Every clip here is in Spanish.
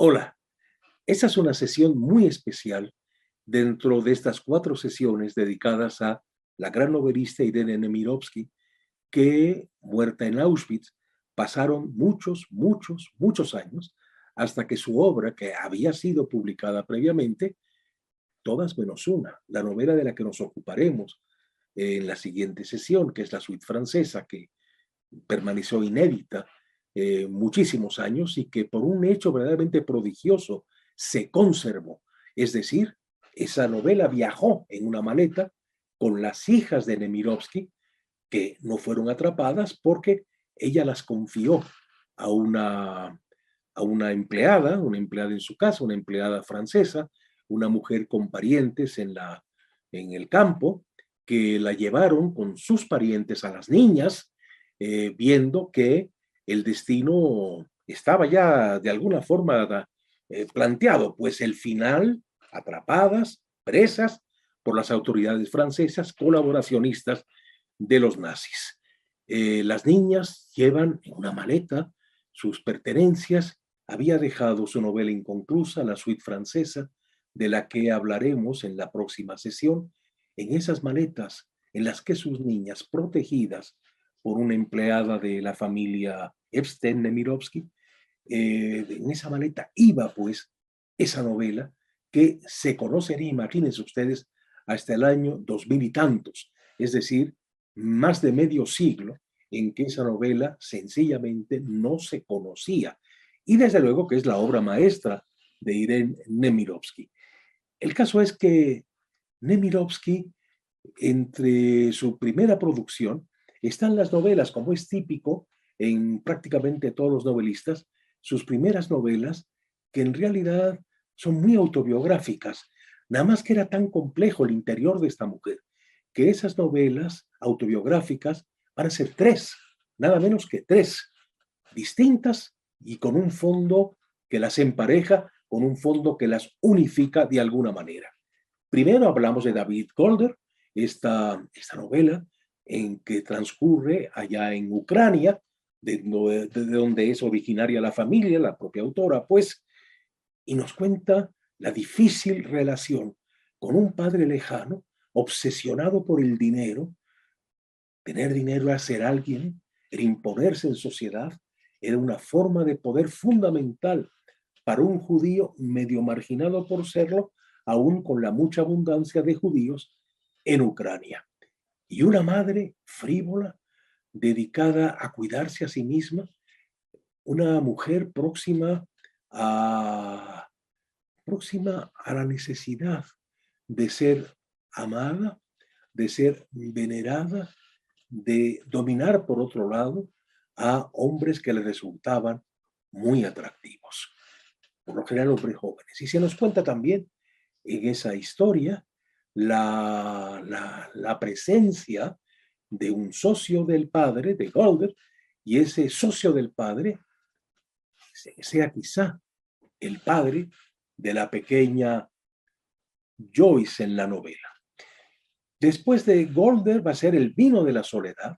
Hola, esta es una sesión muy especial dentro de estas 4 sesiones dedicadas a la gran novelista Irene Nemirovsky, que, muerta en Auschwitz, pasaron muchos años hasta que su obra, que había sido publicada previamente, todas menos una, la novela de la que nos ocuparemos en la siguiente sesión, que es la suite francesa, que permaneció inédita muchísimos años y que por un hecho verdaderamente prodigioso se conservó. Es decir, esa novela viajó en una maleta con las hijas de Nemirovsky, que no fueron atrapadas porque ella las confió a una empleada en su casa, una empleada francesa, una mujer con parientes en el campo, que la llevaron con sus parientes a las niñas, viendo que el destino estaba ya de alguna forma planteado, pues el final, atrapadas, presas por las autoridades francesas, colaboracionistas de los nazis. Las niñas llevan en una maleta sus pertenencias. Había dejado su novela inconclusa, la suite francesa, de la que hablaremos en la próxima sesión. En esas maletas en las que sus niñas, protegidas por una empleada de la familia Epstein Nemirovsky, en esa maleta iba pues esa novela que se conocería, imagínense ustedes, hasta el año 2000 y tantos, es decir, más de medio siglo en que esa novela sencillamente no se conocía. Y desde luego que es la obra maestra de Irene Nemirovsky. El caso es que Nemirovsky, entre su primera producción, están las novelas, como es típico en prácticamente todos los novelistas, sus primeras novelas, que en realidad son muy autobiográficas. Nada más que era tan complejo el interior de esta mujer, que esas novelas autobiográficas van a ser 3, nada menos que 3, distintas y con un fondo que las empareja, con un fondo que las unifica de alguna manera. Primero hablamos de David Golder, esta novela en que transcurre allá en Ucrania, de donde es originaria la familia, la propia autora, pues, y nos cuenta la difícil relación con un padre lejano, obsesionado por el dinero. Tener dinero era ser alguien, era imponerse en sociedad, era una forma de poder fundamental para un judío medio marginado por serlo, aún con la mucha abundancia de judíos en Ucrania. Y una madre frívola, dedicada a cuidarse a sí misma, una mujer a, próxima a la necesidad de ser amada, de ser venerada, de dominar, por otro lado, a hombres que le resultaban muy atractivos, por lo general hombres jóvenes. Y se nos cuenta también en esa historia la presencia de un socio del padre, de Golder, y ese socio del padre sea quizá el padre de la pequeña Joyce en la novela. Después de Golder va a ser El vino de la soledad,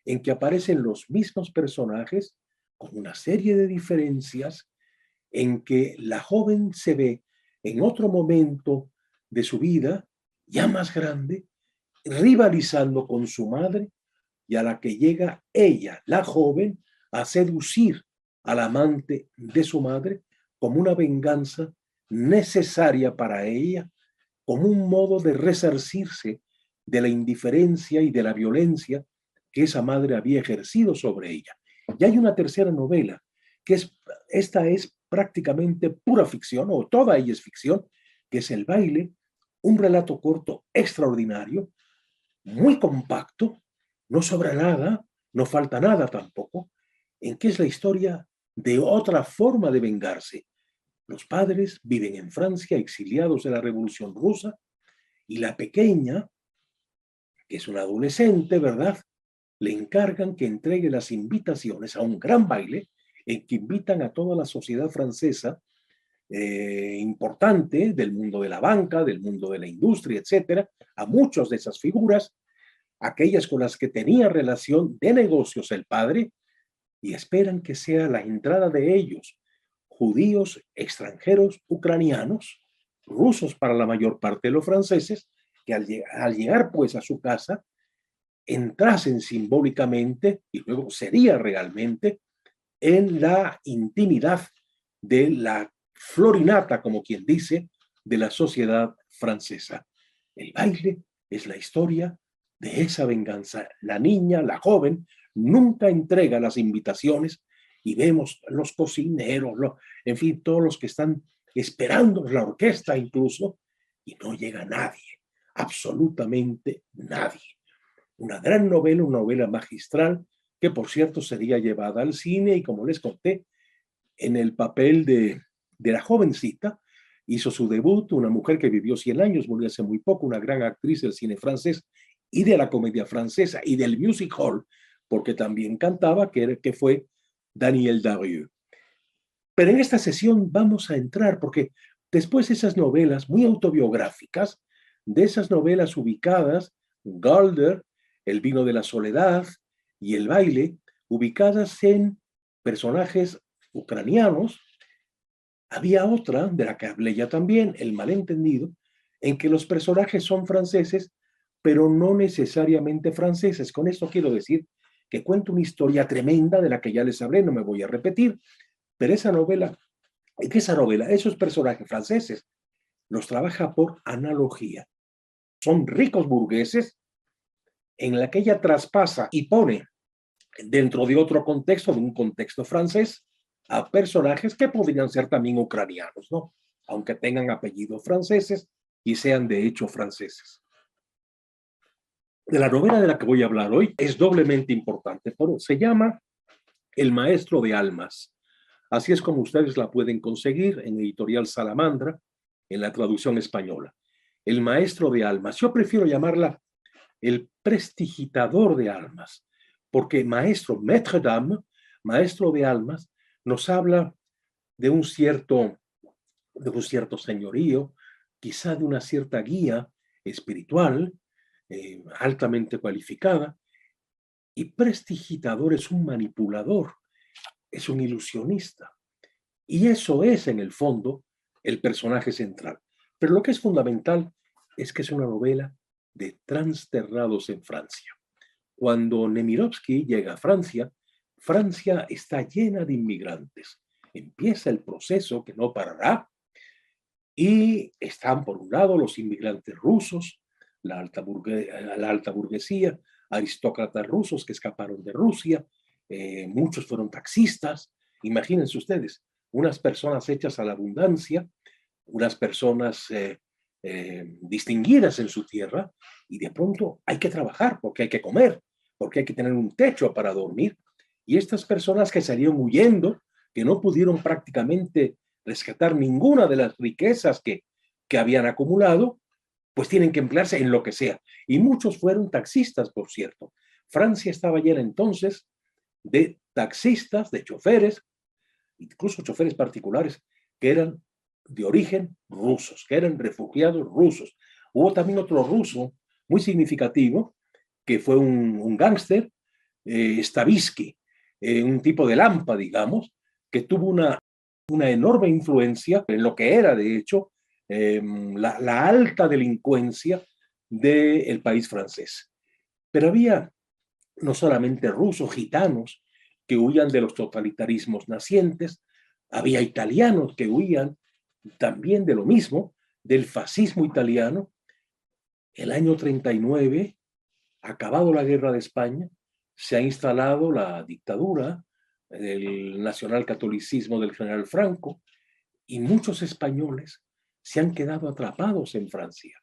en que aparecen los mismos personajes con una serie de diferencias, en que la joven se ve en otro momento de su vida, ya más grande, rivalizando con su madre, y a la que llega ella, la joven, a seducir al amante de su madre como una venganza necesaria para ella, como un modo de resarcirse de la indiferencia y de la violencia que esa madre había ejercido sobre ella. Y hay una tercera novela, esta es prácticamente pura ficción, o toda ella es ficción, que es El baile, un relato corto extraordinario, muy compacto, no sobra nada, no falta nada tampoco, en que es la historia de otra forma de vengarse. Los padres viven en Francia, exiliados de la Revolución Rusa, y la pequeña, que es una adolescente, ¿verdad?, le encargan que entregue las invitaciones a un gran baile en que invitan a toda la sociedad francesa importante del mundo de la banca, del mundo de la industria, etcétera, a muchas de esas figuras, aquellas con las que tenía relación de negocios el padre, y esperan que sea la entrada de ellos judíos, extranjeros, ucranianos, rusos para la mayor parte de los franceses, que al llegar pues a su casa, entrasen simbólicamente y luego sería realmente en la intimidad de la florinata, como quien dice, de la sociedad francesa. El baile es la historia de esa venganza. La niña, la joven, nunca entrega las invitaciones y vemos los cocineros, en fin, todos los que están esperando, la orquesta incluso, y no llega nadie, absolutamente nadie. Una gran novela, una novela magistral, que por cierto sería llevada al cine y como les conté, en el papel de la jovencita, hizo su debut, una mujer que vivió 100 años, murió hace muy poco, una gran actriz del cine francés y de la comedia francesa y del music hall, porque también cantaba, que fue Danielle Darrieux. Pero en esta sesión vamos a entrar, porque después de esas novelas muy autobiográficas, de esas novelas ubicadas, Galder, El vino de la soledad y El baile, ubicadas en personajes ucranianos, había otra, de la que hablé ya también, El malentendido, en que los personajes son franceses, pero no necesariamente franceses. Con esto quiero decir que cuento una historia tremenda de la que ya les hablé, no me voy a repetir, pero esa novela, esos personajes franceses, los trabaja por analogía. Son ricos burgueses en la que ella traspasa y pone dentro de otro contexto, de un contexto francés, a personajes que podrían ser también ucranianos, ¿no? Aunque tengan apellidos franceses y sean de hecho franceses. De la novela de la que voy a hablar hoy es doblemente importante, pero se llama El maestro de almas. Así es como ustedes la pueden conseguir en Editorial Salamandra, en la traducción española. El maestro de almas. Yo prefiero llamarla el prestigitador de almas, porque maestro, maître d'âme, maestro de almas, nos habla de un cierto señorío, quizá de una cierta guía espiritual, altamente cualificada, y prestigitador es un manipulador, es un ilusionista. Y eso es, en el fondo, el personaje central. Pero lo que es fundamental es que es una novela de transterrados en Francia. Cuando Nemirovsky llega a Francia, Francia está llena de inmigrantes. Empieza el proceso que no parará y están, por un lado, los inmigrantes rusos, la alta burguesía, aristócratas rusos que escaparon de Rusia, muchos fueron taxistas. Imagínense ustedes, unas personas hechas a la abundancia, unas personas distinguidas en su tierra, y de pronto hay que trabajar porque hay que comer, porque hay que tener un techo para dormir. Y estas personas que salieron huyendo, que no pudieron prácticamente rescatar ninguna de las riquezas que habían acumulado, pues tienen que emplearse en lo que sea. Y muchos fueron taxistas, por cierto. Francia estaba llena entonces de taxistas, de choferes, incluso choferes particulares, que eran de origen rusos, que eran refugiados rusos. Hubo también otro ruso muy significativo, que fue un gángster, Stavisky, un tipo de lampa, digamos, que tuvo una enorme influencia en lo que era, de hecho, la alta delincuencia del país francés. Pero había no solamente rusos, gitanos, que huían de los totalitarismos nacientes, había italianos que huían también de lo mismo, del fascismo italiano. El año 39, acabado la guerra de España, se ha instalado la dictadura, el nacionalcatolicismo del general Franco, y muchos españoles se han quedado atrapados en Francia.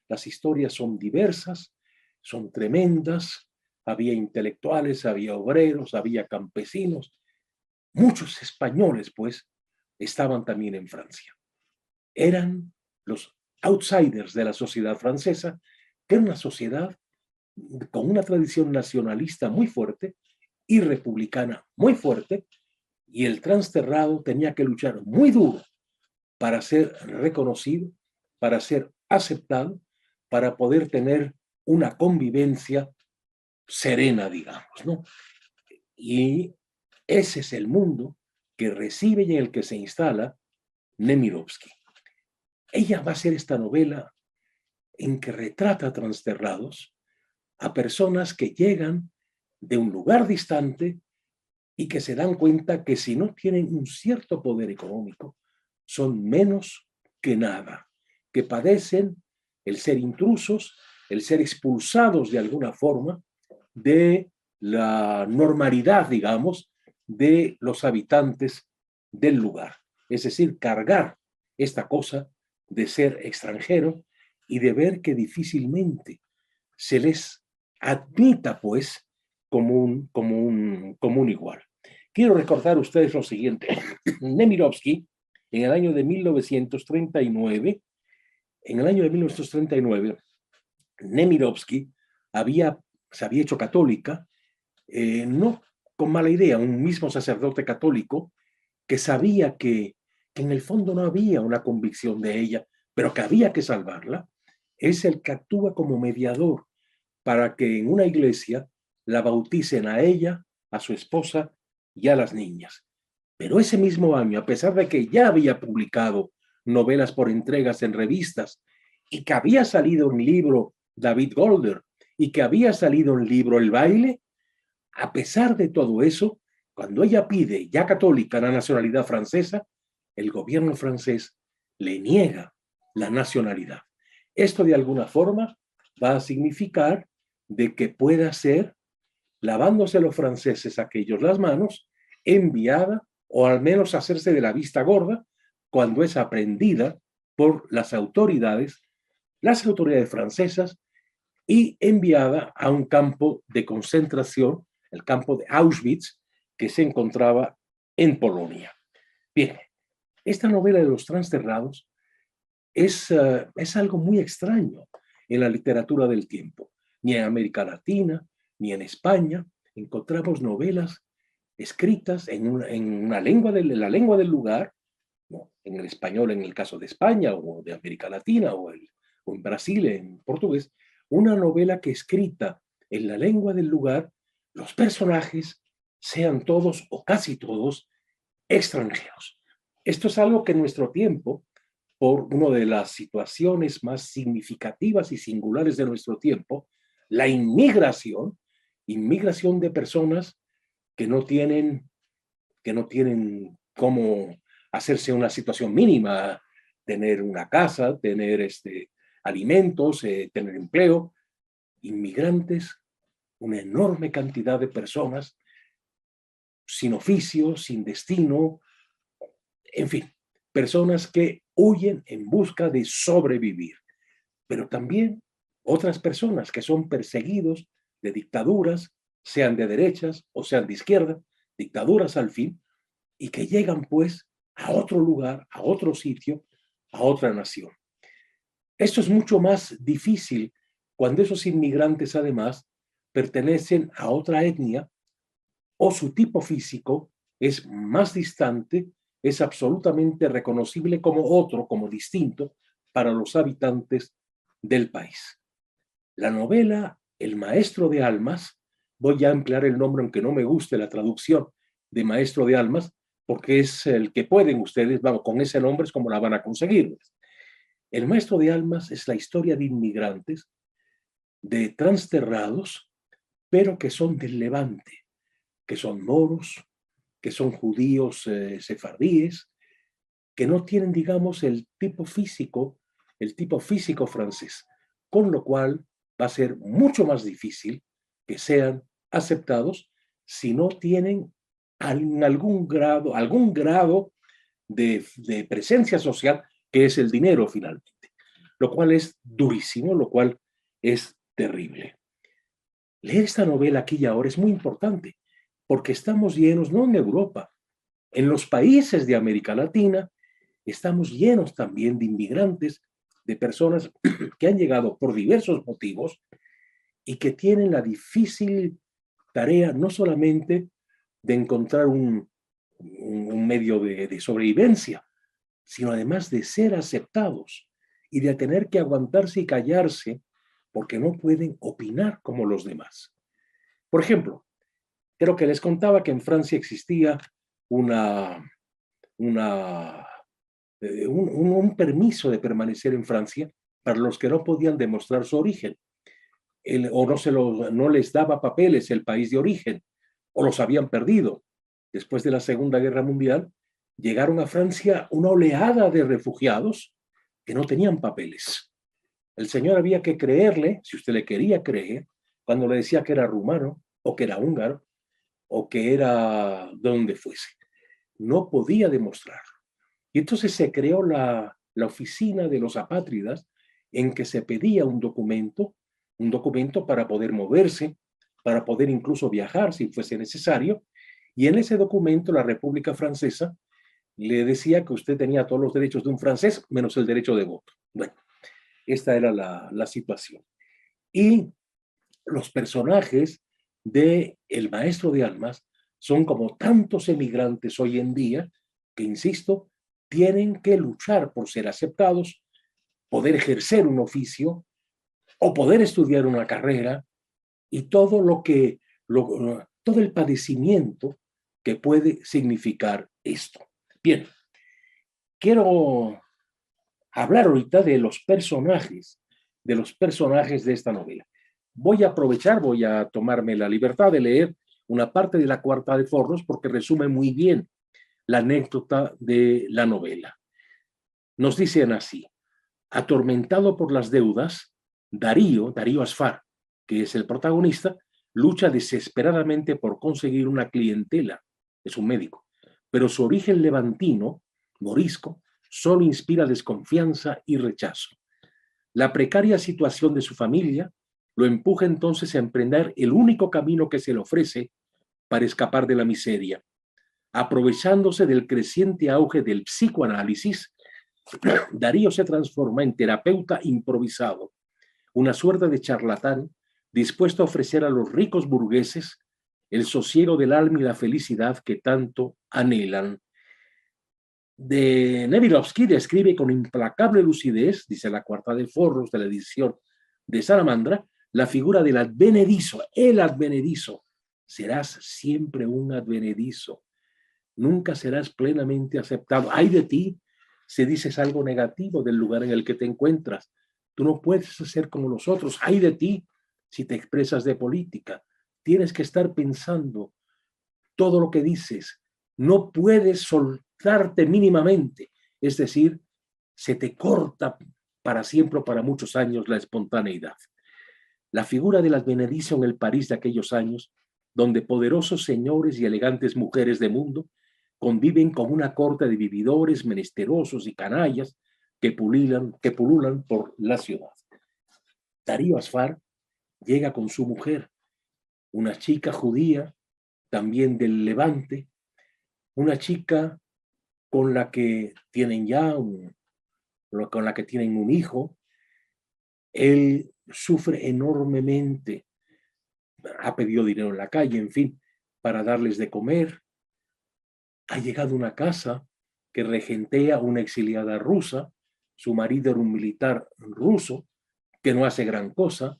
Las historias son diversas, son tremendas. Había intelectuales, había obreros, había campesinos. Muchos españoles, pues, estaban también en Francia. Eran los outsiders de la sociedad francesa, que era una sociedad con una tradición nacionalista muy fuerte y republicana muy fuerte, y el transterrado tenía que luchar muy duro para ser reconocido, para ser aceptado, para poder tener una convivencia serena, digamos, ¿no? Y ese es el mundo que recibe y en el que se instala Nemirovsky. Ella va a hacer esta novela en que retrata transterrados a personas que llegan de un lugar distante y que se dan cuenta que si no tienen un cierto poder económico, son menos que nada, que padecen el ser intrusos, el ser expulsados de alguna forma de la normalidad, digamos, de los habitantes del lugar. Es decir, cargar esta cosa de ser extranjero y de ver que difícilmente se les admita, pues, como un igual. Quiero recordar a ustedes lo siguiente. Nemirovsky, en el año de 1939, Nemirovsky se había hecho católica, no con mala idea, un mismo sacerdote católico que sabía que en el fondo no había una convicción de ella, pero que había que salvarla, es el que actúa como mediador para que en una iglesia la bauticen a ella, a su esposa y a las niñas. Pero ese mismo año, a pesar de que ya había publicado novelas por entregas en revistas y que había salido un libro David Golder y que había salido un libro El baile, a pesar de todo eso, cuando ella pide, ya católica, la nacionalidad francesa, el gobierno francés le niega la nacionalidad. Esto de alguna forma va a significar de que pueda ser, lavándose los franceses aquellos las manos, enviada o al menos hacerse de la vista gorda cuando es aprendida por las autoridades francesas y enviada a un campo de concentración, el campo de Auschwitz, que se encontraba en Polonia. Bien, esta novela de los transterrados es algo muy extraño en la literatura del tiempo. Ni en América Latina, ni en España, encontramos novelas escritas en la lengua del lugar, ¿no? En el español en el caso de España o de América Latina o en Brasil en portugués, una novela que escrita en la lengua del lugar, los personajes sean todos o casi todos extranjeros. Esto es algo que en nuestro tiempo, por una de las situaciones más significativas y singulares de nuestro tiempo, la inmigración de personas que no tienen cómo hacerse una situación mínima, tener una casa, tener alimentos, tener empleo, inmigrantes, una enorme cantidad de personas sin oficio, sin destino, en fin, personas que huyen en busca de sobrevivir, pero también otras personas que son perseguidos de dictaduras, sean de derechas o sean de izquierda, dictaduras al fin, y que llegan pues a otro lugar, a otro sitio, a otra nación. Esto es mucho más difícil cuando esos inmigrantes además pertenecen a otra etnia o su tipo físico es más distante, es absolutamente reconocible como otro, como distinto para los habitantes del país. La novela El maestro de almas, voy a emplear el nombre aunque no me guste la traducción de maestro de almas, porque es el que pueden ustedes, vamos, con ese nombre es como la van a conseguir. El maestro de almas es la historia de inmigrantes, de transterrados, pero que son del Levante, que son moros, que son judíos sefardíes, que no tienen, digamos, el tipo físico francés, con lo cual va a ser mucho más difícil que sean aceptados si no tienen algún grado de presencia social, que es el dinero finalmente, lo cual es durísimo, lo cual es terrible. Leer esta novela aquí y ahora es muy importante, porque estamos llenos, no en Europa, en los países de América Latina, estamos llenos también de inmigrantes, de personas que han llegado por diversos motivos y que tienen la difícil tarea no solamente de encontrar un medio de sobrevivencia, sino además de ser aceptados y de tener que aguantarse y callarse porque no pueden opinar como los demás. Por ejemplo, creo que les contaba que en Francia existía una, un permiso de permanecer en Francia para los que no podían demostrar su origen, o no les daba papeles el país de origen, o los habían perdido. Después de la Segunda Guerra Mundial, llegaron a Francia una oleada de refugiados que no tenían papeles. El señor había que creerle, si usted le quería creer, cuando le decía que era rumano, o que era húngaro, o que era de donde fuese. No podía demostrar. Y entonces se creó la oficina de los apátridas, en que se pedía un documento para poder moverse, para poder incluso viajar si fuese necesario. Y en ese documento la República Francesa le decía que usted tenía todos los derechos de un francés, menos el derecho de voto. Bueno, esta era la situación. Y los personajes de El Maestro de Almas son como tantos emigrantes hoy en día que, insisto, tienen que luchar por ser aceptados, poder ejercer un oficio o poder estudiar una carrera, y todo todo el padecimiento que puede significar esto. Bien, quiero hablar ahorita de los personajes de esta novela. Voy a tomarme la libertad de leer una parte de La Cuarta de Forros porque resume muy bien la anécdota de la novela. Nos dicen así: atormentado por las deudas, Darío Asfar, que es el protagonista, lucha desesperadamente por conseguir una clientela. Es un médico, pero su origen levantino, morisco, solo inspira desconfianza y rechazo. La precaria situación de su familia lo empuja entonces a emprender el único camino que se le ofrece para escapar de la miseria. Aprovechándose del creciente auge del psicoanálisis, Darío se transforma en terapeuta improvisado, una suerte de charlatán dispuesto a ofrecer a los ricos burgueses el sosiego del alma y la felicidad que tanto anhelan. De Nemirovsky describe con implacable lucidez, dice La Cuarta de Forros de la edición de Salamandra, la figura del advenedizo, el advenedizo. Serás siempre un advenedizo. Nunca serás plenamente aceptado. Ay de ti si dices algo negativo del lugar en el que te encuentras. Tú no puedes ser como los otros. Ay de ti si te expresas de política. Tienes que estar pensando todo lo que dices. No puedes soltarte mínimamente. Es decir, se te corta para siempre o para muchos años la espontaneidad. La figura del advenedizo en el París de aquellos años, donde poderosos señores y elegantes mujeres de mundo conviven con una corte de vividores, menesterosos y canallas que pululan por la ciudad. Darío Asfar llega con su mujer, una chica judía, también del Levante, una chica con la que tienen con la que tienen un hijo. Él sufre enormemente, ha pedido dinero en la calle, en fin, para darles de comer. Ha llegado a una casa que regentea una exiliada rusa, su marido era un militar ruso que no hace gran cosa,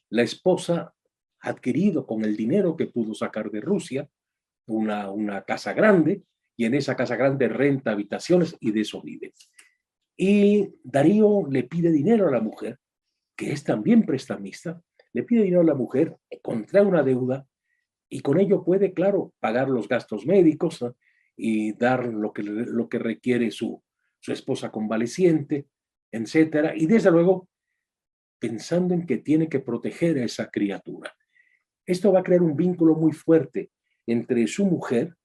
la esposa ha adquirido con el dinero que pudo sacar de Rusia una casa grande, y en esa casa grande renta habitaciones y de eso vive. Y Darío le pide dinero a la mujer, que es también prestamista, le pide dinero a la mujer, contrae una deuda y con ello puede, claro, pagar los gastos médicos, ¿no? Y dar lo que requiere su esposa convaleciente, etcétera. Y desde luego, pensando en que tiene que proteger a esa criatura. Esto va a crear un vínculo muy fuerte entre su mujer,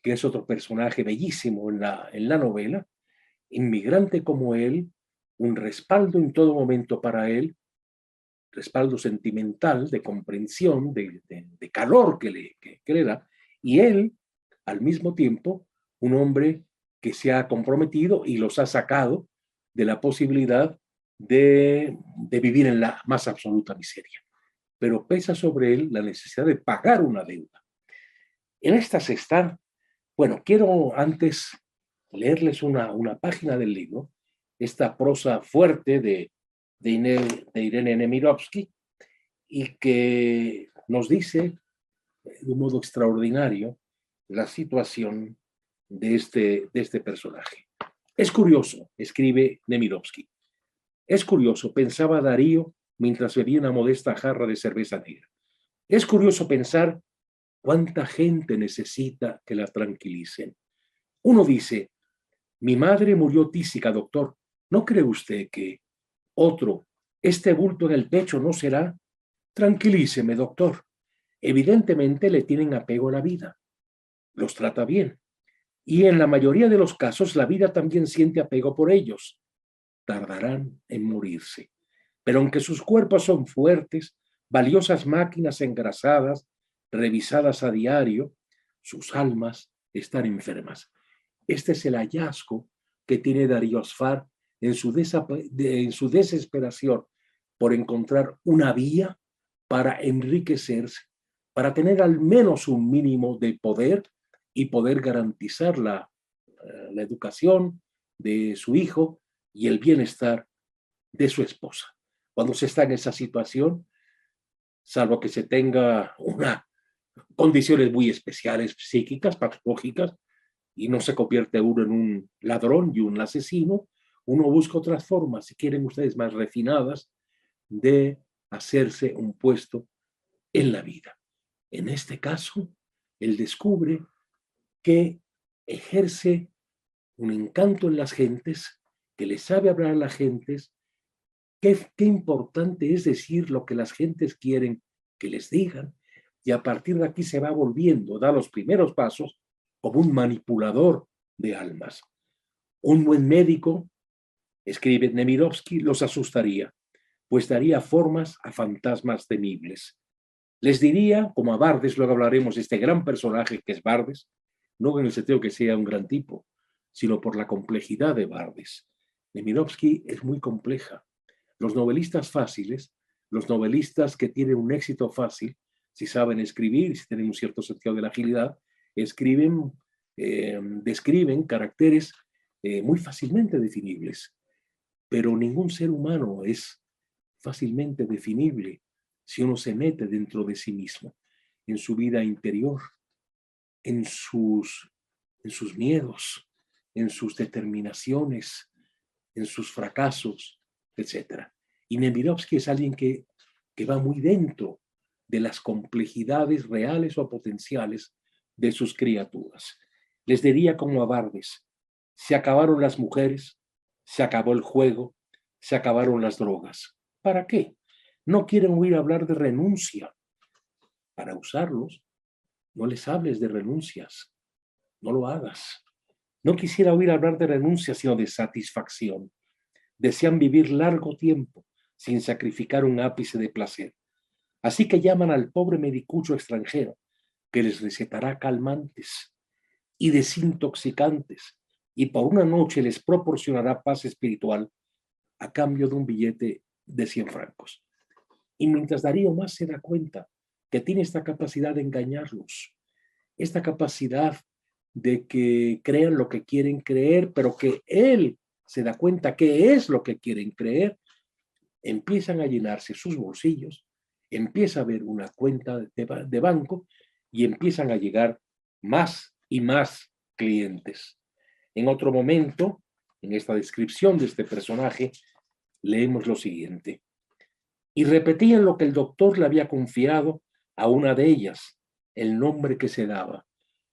que es otro personaje bellísimo en la novela, inmigrante como él, un respaldo en todo momento para él, respaldo sentimental, de comprensión, de calor que le da, y él, al mismo tiempo, un hombre que se ha comprometido y los ha sacado de la posibilidad de vivir en la más absoluta miseria. Pero pesa sobre él la necesidad de pagar una deuda. En estas están, bueno, quiero antes leerles una página del libro, esta prosa fuerte de Irene Nemirovsky, y que nos dice de un modo extraordinario la situación de este personaje. Es curioso, escribe Nemirovsky, es curioso, pensaba Darío mientras bebía una modesta jarra de cerveza negra. Es curioso pensar cuánta gente necesita que la tranquilicen. Uno dice, mi madre murió tísica, doctor. ¿No cree usted que otro, este bulto en el pecho no será? Tranquilíceme, doctor. Evidentemente le tienen apego a la vida. Los trata bien. Y en la mayoría de los casos la vida también siente apego por ellos. Tardarán en morirse. Pero aunque sus cuerpos son fuertes, valiosas máquinas engrasadas, revisadas a diario, sus almas están enfermas. Este es el hallazgo que tiene Darío Asfar en su desesperación por encontrar una vía para enriquecerse, para tener al menos un mínimo de poder y poder garantizar la educación de su hijo y el bienestar de su esposa. Cuando se está en esa situación, salvo que se tenga condiciones muy especiales, psíquicas, patológicas, y no se convierte uno en un ladrón y un asesino, uno busca otras formas, si quieren ustedes más refinadas, de hacerse un puesto en la vida. En este caso, él descubre que ejerce un encanto en las gentes, que le sabe hablar a las gentes, qué importante es decir lo que las gentes quieren que les digan, y a partir de aquí se va volviendo, da los primeros pasos como un manipulador de almas. Un buen médico, escribe Nemirovsky, los asustaría, pues daría formas a fantasmas temibles. Les diría, como a Bardes, luego hablaremos de este gran personaje que es Bardes, no en el sentido que sea un gran tipo, sino por la complejidad de Bardes. Nemirovsky es muy compleja. Los novelistas fáciles, los novelistas que tienen un éxito fácil, si saben escribir, si tienen un cierto sentido de la agilidad, describen caracteres muy fácilmente definibles, pero ningún ser humano es fácilmente definible si uno se mete dentro de sí mismo, en su vida interior, en sus, en sus miedos, en sus determinaciones, en sus fracasos, etc. Y Nemirovsky es alguien que va muy dentro de las complejidades reales o potenciales de sus criaturas. Les diría como a Bardes, se acabaron las mujeres, se acabó el juego, se acabaron las drogas. ¿Para qué? No quieren oír hablar de renuncia. Para usarlos, no les hables de renuncias, no lo hagas. No quisiera oír hablar de renuncia, sino de satisfacción. Desean vivir largo tiempo sin sacrificar un ápice de placer. Así que llaman al pobre medicucho extranjero que les recetará calmantes y desintoxicantes y por una noche les proporcionará paz espiritual a cambio de un billete de 100 francos. Y mientras Darío más se da cuenta que tiene esta capacidad de engañarlos, esta capacidad de que crean lo que quieren creer, pero que él se da cuenta que es lo que quieren creer, empiezan a llenarse sus bolsillos, empieza a haber una cuenta de banco y empiezan a llegar más y más clientes. En otro momento, en esta descripción de este personaje, leemos lo siguiente. Y repetían lo que el doctor le había confiado a una de ellas, el nombre que se daba.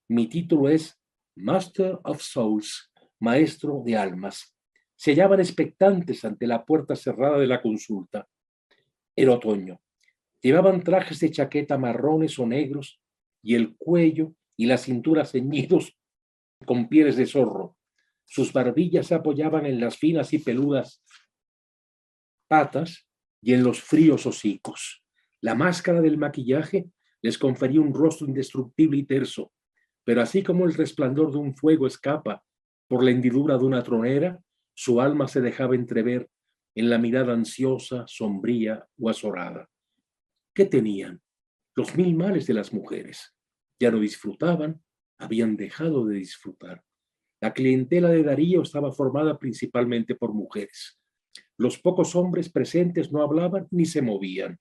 Mi título es Master of Souls, maestro de almas. Se hallaban expectantes ante la puerta cerrada de la consulta. Era otoño. Llevaban trajes de chaqueta marrones o negros y el cuello y la cintura ceñidos con pieles de zorro. Sus barbillas se apoyaban en las finas y peludas patas y en los fríos hocicos. La máscara del maquillaje les confería un rostro indestructible y terso, pero así como el resplandor de un fuego escapa por la hendidura de una tronera, su alma se dejaba entrever en la mirada ansiosa, sombría o azorada. ¿Qué tenían? Los 1000 males de las mujeres. Ya no disfrutaban, habían dejado de disfrutar. La clientela de Darío estaba formada principalmente por mujeres. Los pocos hombres presentes no hablaban ni se movían.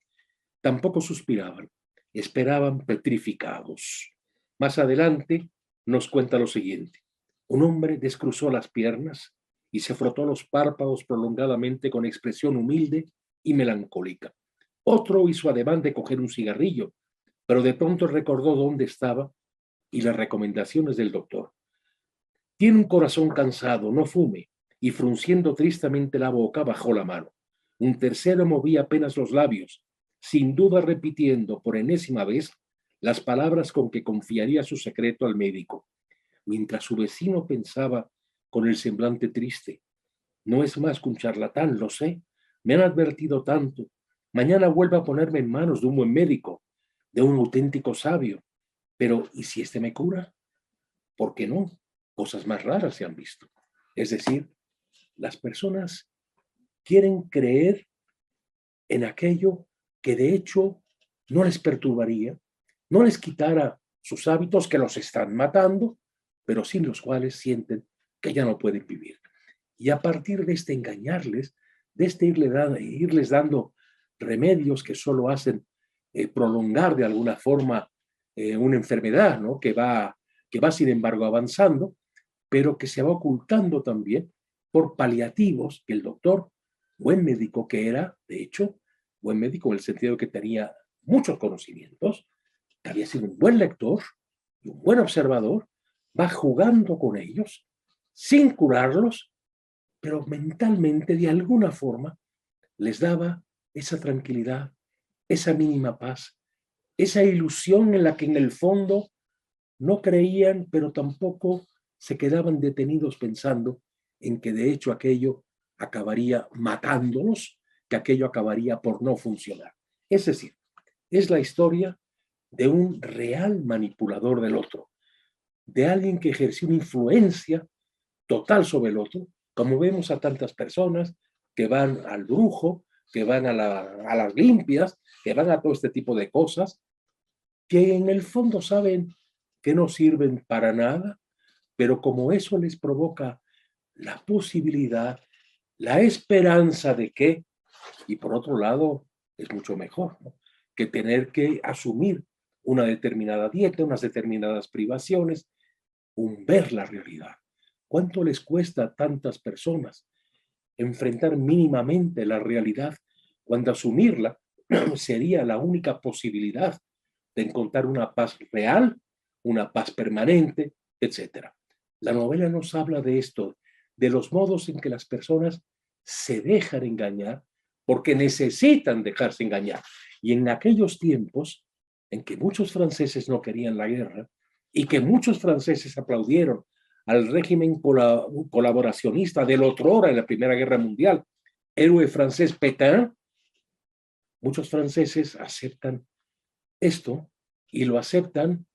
Tampoco suspiraban. Esperaban petrificados. Más adelante nos cuenta lo siguiente. Un hombre descruzó las piernas y se frotó los párpados prolongadamente con expresión humilde y melancólica. Otro hizo ademán de coger un cigarrillo, pero de pronto recordó dónde estaba y las recomendaciones del doctor. Tiene un corazón cansado, no fume, y frunciendo tristemente la boca bajó la mano. Un tercero movía apenas los labios, sin duda repitiendo por enésima vez las palabras con que confiaría su secreto al médico, mientras su vecino pensaba con el semblante triste: no es más que un charlatán, lo sé, me han advertido tanto. Mañana vuelvo a ponerme en manos de un buen médico, de un auténtico sabio. Pero, ¿y si este me cura? ¿Por qué no? Cosas más raras se han visto. Es decir, las personas quieren creer en aquello que de hecho no les perturbaría, no les quitara sus hábitos que los están matando, pero sin los cuales sienten que ya no pueden vivir. Y a partir de este engañarles, de este irles dando remedios que solo hacen prolongar de alguna forma una enfermedad, ¿no? Que va sin embargo avanzando, pero que se va ocultando también por paliativos que el doctor, buen médico que era, de hecho, buen médico en el sentido de que tenía muchos conocimientos, que había sido un buen lector y un buen observador, va jugando con ellos sin curarlos, pero mentalmente de alguna forma les daba esa tranquilidad, esa mínima paz, esa ilusión en la que en el fondo no creían, pero tampoco se quedaban detenidos pensando en que de hecho aquello acabaría matándolos, que aquello acabaría por no funcionar. Es decir, es la historia de un real manipulador del otro, de alguien que ejerció una influencia total sobre el otro, como vemos a tantas personas que van al brujo, que van a las limpias, que van a todo este tipo de cosas, que en el fondo saben que no sirven para nada, pero como eso les provoca la posibilidad, la esperanza de que, y por otro lado, es mucho mejor, ¿no?, que tener que asumir una determinada dieta, unas determinadas privaciones, un ver la realidad. ¿Cuánto les cuesta a tantas personas enfrentar mínimamente la realidad cuando asumirla sería la única posibilidad de encontrar una paz real, una paz permanente, etcétera? La novela nos habla de esto, de los modos en que las personas se dejan engañar porque necesitan dejarse engañar. Y en aquellos tiempos en que muchos franceses no querían la guerra y que muchos franceses aplaudieron al régimen colaboracionista del otrora en la Primera Guerra Mundial, héroe francés Pétain, muchos franceses aceptan esto y lo aceptan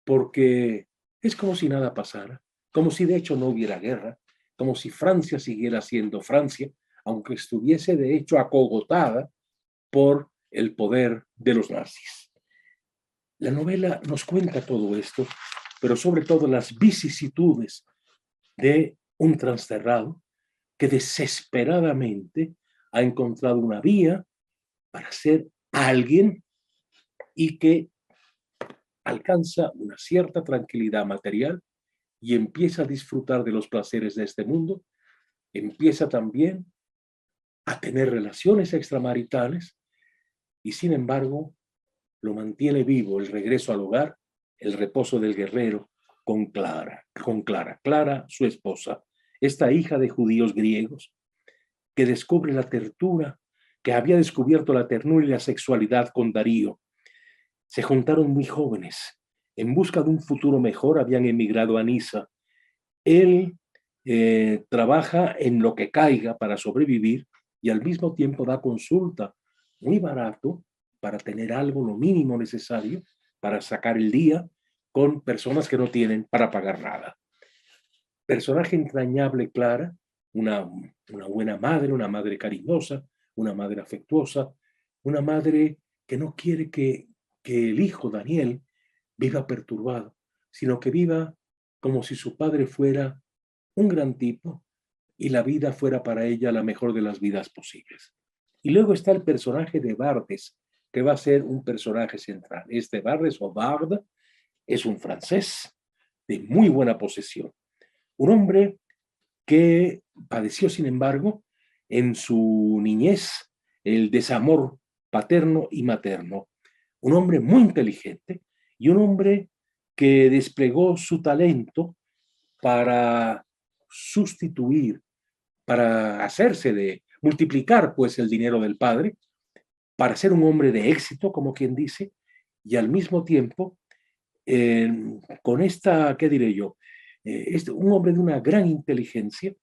porque es como si nada pasara, como si de hecho no hubiera guerra, como si Francia siguiera siendo Francia, aunque estuviese de hecho acogotada por el poder de los nazis. La novela nos cuenta todo esto, pero sobre todo las vicisitudes de un transterrado que desesperadamente ha encontrado una vía para ser alguien y que alcanza una cierta tranquilidad material y empieza a disfrutar de los placeres de este mundo, empieza también a tener relaciones extramaritales y sin embargo lo mantiene vivo el regreso al hogar, el reposo del guerrero Clara, su esposa, esta hija de judíos griegos que descubre la ternura, que había descubierto la ternura y la sexualidad con Darío. Se juntaron muy jóvenes. En busca de un futuro mejor habían emigrado a Niza. Él trabaja en lo que caiga para sobrevivir y al mismo tiempo da consulta muy barato para tener algo, lo mínimo necesario para sacar el día con personas que no tienen para pagar nada. Personaje entrañable, Clara, una buena madre, una madre cariñosa, una madre afectuosa, una madre que no quiere que el hijo Daniel viva perturbado, sino que viva como si su padre fuera un gran tipo y la vida fuera para ella la mejor de las vidas posibles. Y luego está el personaje de Bardes, que va a ser un personaje central. Este Bardes o Bard es un francés de muy buena posesión, Un hombre que padeció, sin embargo, en su niñez el desamor paterno y materno. Un hombre muy inteligente y un hombre que desplegó su talento para sustituir, para hacerse de multiplicar pues el dinero del padre, para ser un hombre de éxito, como quien dice, y al mismo tiempo, eh, con esta, ¿qué diré yo? Es un hombre de una gran inteligencia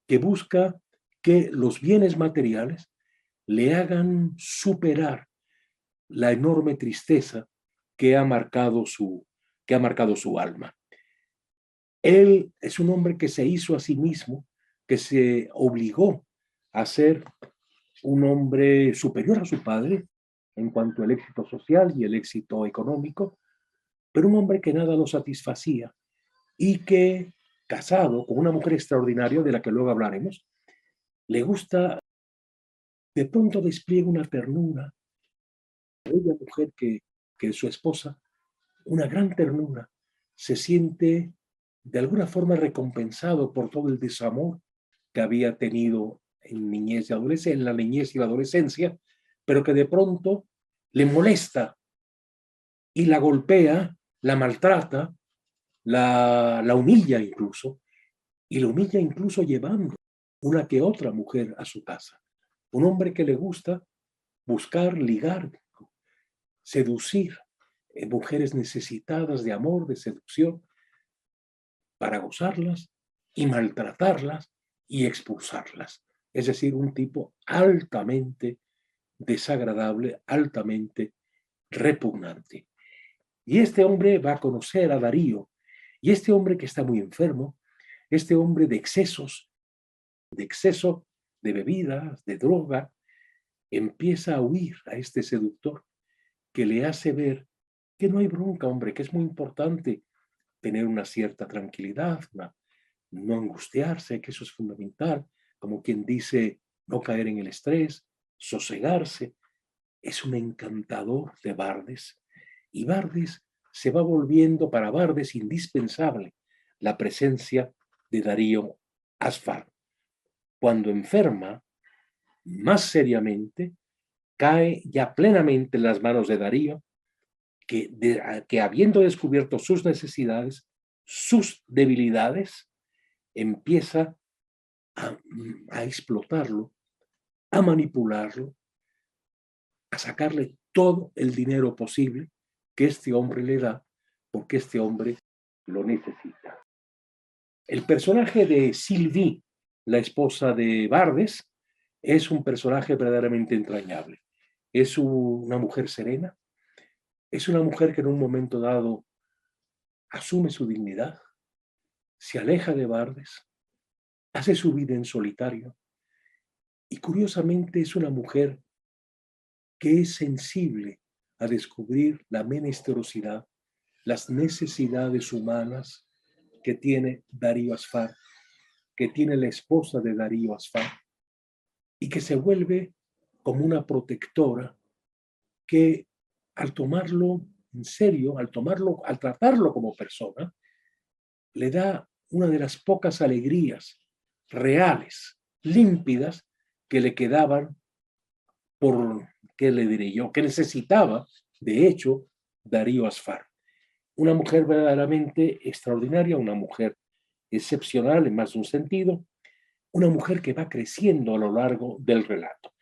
que busca que los bienes materiales le hagan superar la enorme tristeza que ha marcado su alma. Él es un hombre que se hizo a sí mismo, que se obligó a ser un hombre superior a su padre en cuanto al éxito social y el éxito económico, pero un hombre que nada lo satisfacía y que, casado con una mujer extraordinaria de la que luego hablaremos, le gusta, de pronto despliega una ternura, bella mujer que es su esposa, una gran ternura, se siente de alguna forma recompensado por todo el desamor que había tenido en niñez y adolescencia, en la niñez y la adolescencia, pero que de pronto le molesta y la golpea, la maltrata, la humilla incluso, y la humilla incluso llevando una que otra mujer a su casa. Un hombre que le gusta buscar, ligar, seducir mujeres necesitadas de amor, de seducción, para gozarlas y maltratarlas y expulsarlas. Es decir, un tipo altamente desagradable, altamente repugnante. Y este hombre va a conocer a Darío, y este hombre que está muy enfermo, este hombre de excesos, de exceso de bebidas, de droga, empieza a huir a este seductor que le hace ver que no hay bronca, hombre, que es muy importante tener una cierta tranquilidad, no angustiarse, que eso es fundamental, como quien dice, no caer en el estrés, sosegarse. Es un encantador de Bardes y Bardes se va volviendo para Bardes indispensable la presencia de Darío Asfar. Cuando enferma, más seriamente, cae ya plenamente en las manos de Darío, que habiendo descubierto sus necesidades, sus debilidades, empieza a explotarlo, a manipularlo, a sacarle todo el dinero posible que este hombre le da, porque este hombre lo necesita. El personaje de Sylvie, la esposa de Bardes, es un personaje verdaderamente entrañable. Es una mujer serena, es una mujer que en un momento dado asume su dignidad, se aleja de Bardes, hace su vida en solitario y curiosamente es una mujer que es sensible a descubrir la menesterosidad, las necesidades humanas que tiene Darío Asfar, que tiene la esposa de Darío Asfar, y que se vuelve como una protectora que al tomarlo en serio, al tratarlo como persona, le da una de las pocas alegrías reales, límpidas, que le quedaban por, ¿qué le diré yo?, que necesitaba, de hecho, Darío Asfar. Una mujer verdaderamente extraordinaria, una mujer excepcional en más de un sentido, una mujer que va creciendo a lo largo del relato.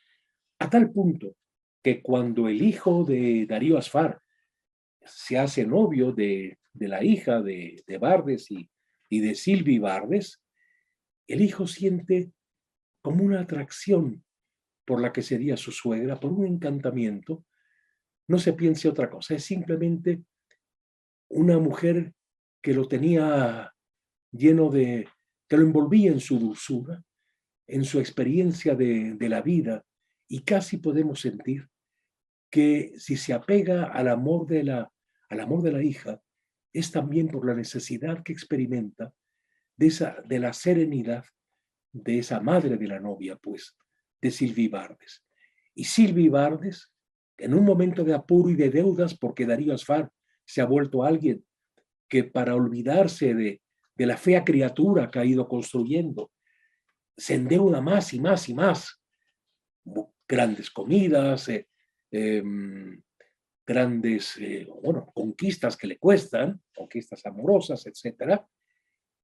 A tal punto que cuando el hijo de Darío Asfar se hace novio de la hija de Bardes y de Sylvie Bardes, el hijo siente como una atracción por la que sería su suegra, por un encantamiento. No se piense otra cosa, es simplemente una mujer que lo tenía lleno que lo envolvía en su dulzura, en su experiencia de la vida, y casi podemos sentir que si se apega al amor de la hija, es también por la necesidad que experimenta de la serenidad de esa madre de la novia, pues, de Sylvie Bardes. Y Sylvie Bardes, en un momento de apuro y de deudas, porque Darío Asfar se ha vuelto alguien que para olvidarse de la fea criatura que ha ido construyendo. Se endeuda más y más y más. Grandes comidas, grandes, bueno, conquistas que le cuestan, conquistas amorosas, etcétera,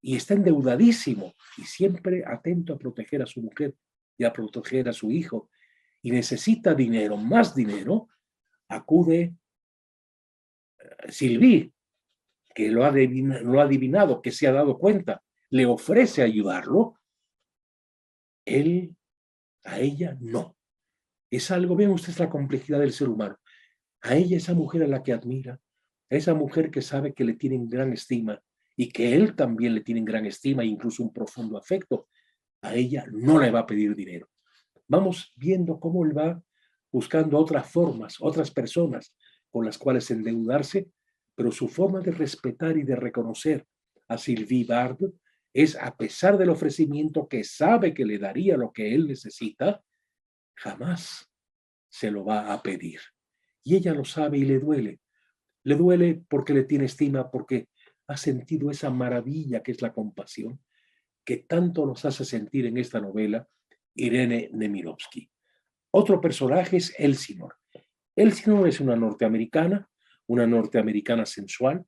y está endeudadísimo y siempre atento a proteger a su mujer y a proteger a su hijo, y necesita dinero, más dinero. Acude Sylvie, que lo ha adivinado, que se ha dado cuenta, le ofrece ayudarlo. Él, a ella, no. Es algo, vean ustedes la complejidad del ser humano. A ella, esa mujer a la que admira, a esa mujer que sabe que le tienen gran estima y que él también le tiene gran estima e incluso un profundo afecto, a ella no le va a pedir dinero. Vamos viendo cómo él va buscando otras formas, otras personas con las cuales endeudarse, pero su forma de respetar y de reconocer a Sylvie Bard es, a pesar del ofrecimiento que sabe que le daría lo que él necesita, jamás se lo va a pedir. Y ella lo sabe y le duele. Le duele porque le tiene estima, porque ha sentido esa maravilla que es la compasión, que tanto nos hace sentir en esta novela Irene Nemirovsky. Otro personaje es Elsinore. Elsinore es una norteamericana sensual,